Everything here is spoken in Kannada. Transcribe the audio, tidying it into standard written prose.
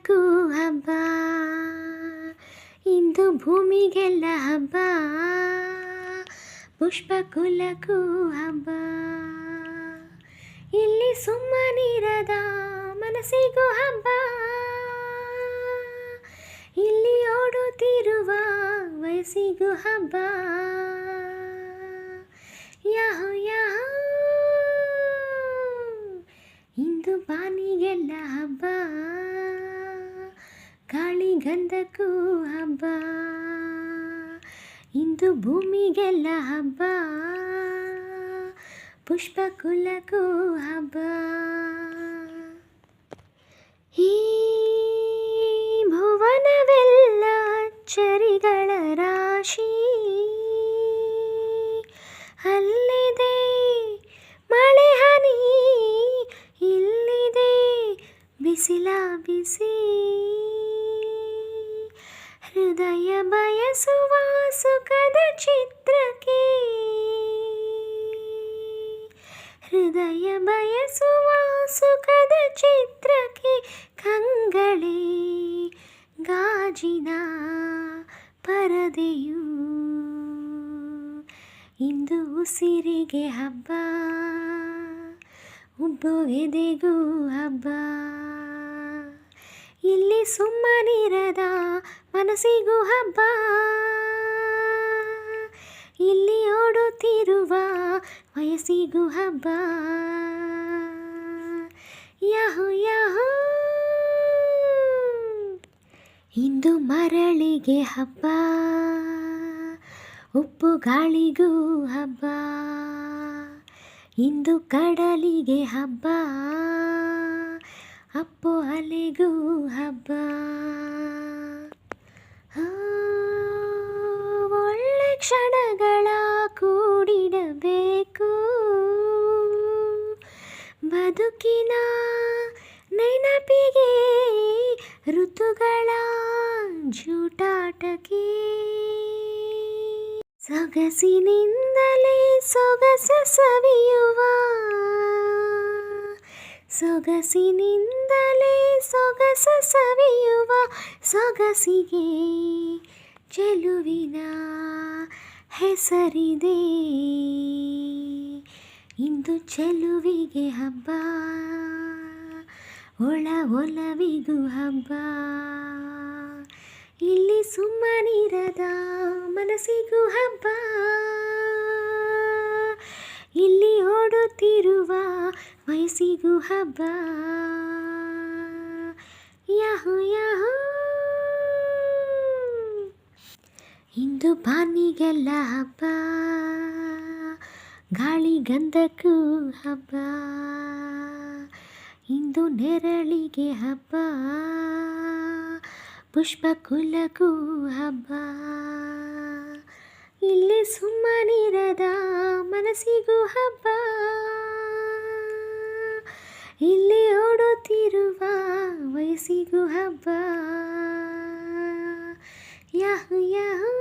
ಕುಲಕ್ಕೂ ಹಬ್ಬ, ಇಂದು ಭೂಮಿಗೆಲ್ಲ ಹಬ್ಬ, ಪುಷ್ಪ ಕುಲಕ್ಕೂ ಹಬ್ಬ. ಇಲ್ಲಿ ಸುಮ್ಮನಿರದ ಮನಸ್ಸಿಗೂ ಹಬ್ಬ, ಇಲ್ಲಿ ಓಡುತ್ತಿರುವ ವಯಸ್ಸಿಗೂ ಹಬ್ಬ. ಯಾಹೋ ಯಾಹೋ ಇಂದು ಬಾನಿಗೆಲ್ಲ ಹಬ್ಬ, ಗಾಳಿ ಗಂಧಕ್ಕೂ ಹಬ್ಬ, ಇಂದು ಭೂಮಿಗೆಲ್ಲ ಹಬ್ಬ, ಪುಷ್ಪ ಕುಲಕ್ಕೂ ಹಬ್ಬ. ಈ ಭುವನವೆಲ್ಲ ಅಚ್ಚರಿಗಳ ರಾಶಿ, ಅಲ್ಲಿದೆ ಮಳೆ ಹನಿ, ಇಲ್ಲಿದೆ ಬಿಸಿಲ ಬಿಸಿ. ಹೃದಯ ಬಯಸುವ ಸುಖದ ಚಿತ್ರಕ್ಕೆ, ಹೃದಯ ಬಯಸುವ ಸುಖದ ಚಿತ್ರಕ್ಕೆ, ಕಂಗಳೇ ಗಾಜಿನ ಪರದೆಯು. ಇಂದು ಉಸಿರಿಗೆ ಹಬ್ಬ, ಉಬ್ಬುವೆದೆಗೂ ಹಬ್ಬ, ಇಲ್ಲಿ ಸುಮ್ಮನಿರದ ಮನಸ್ಸಿಗೂ ಹಬ್ಬ, ಇಲ್ಲಿ ಓಡುತ್ತಿರುವ ವಯಸ್ಸಿಗೂ ಹಬ್ಬ. ಯಾಹೋ ಯಾಹೋ ಇಂದು ಮರಳಿಗೆ ಹಬ್ಬ, ಉಪ್ಪು ಗಾಳಿಗೂ ಹಬ್ಬ, ಇಂದು ಕಡಲಿಗೆ ಹಬ್ಬ, ಅಪ್ಪು ಅಲೆಗೂ ಹಬ್ಬ. ಒಳ್ಳೆ ಕ್ಷಣಗಳ ಕೂಡಿಡಬೇಕು, ಬದುಕಿನ ನೆನಪಿಗೆ, ಋತುಗಳ ಜೂಟಾಟಕ್ಕೆ. ಸೊಗಸಿನಿಂದಲೇ ಸೊಗಸ ಸವಿಯುವ, ಸೊಗಸಿನಿಂದಲೇ ಸೊಗಸ ಸವಿಯುವ, ಸೊಗಸಿಗೆ ಚೆಲುವಿನ ಹೆಸರಿದೆ. ಇಂದು ಚೆಲುವಿಗೆ ಹಬ್ಬ, ಒಳ ಒಲವಿಗೂ ಹಬ್ಬ, ಇಲ್ಲಿ ಸುಮ್ಮನಿರದ ಮನಸ್ಸಿಗೂ ಹಬ್ಬ, ಇಲ್ಲಿ ಓಡುತ್ತಿರುವ ವಯಸ್ಸಿಗೂ ಹಬ್ಬ. ಯಾಹೋ ಯಾಹೋ ಇಂದು ಬಾನಿಗೆಲ್ಲ ಹಬ್ಬ, ಗಾಳಿ ಗಂಧಕ್ಕೂ ಹಬ್ಬ, ಇಂದು ನೆರಳಿಗೆ ಹಬ್ಬ, ಪುಷ್ಪ ಕುಲಕ್ಕೂ ಹಬ್ಬ, ಇಲ್ಲಿ ಸುಮ್ಮನಿರದ ಮನಸ್ಸಿಗೂ ಹಬ್ಬ, ಇಲ್ಲಿ ಓಡುತ್ತಿರುವ ವಯಸ್ಸಿಗೂ ಹಬ್ಬ. ಯಾಹೋ ಯಾಹೋ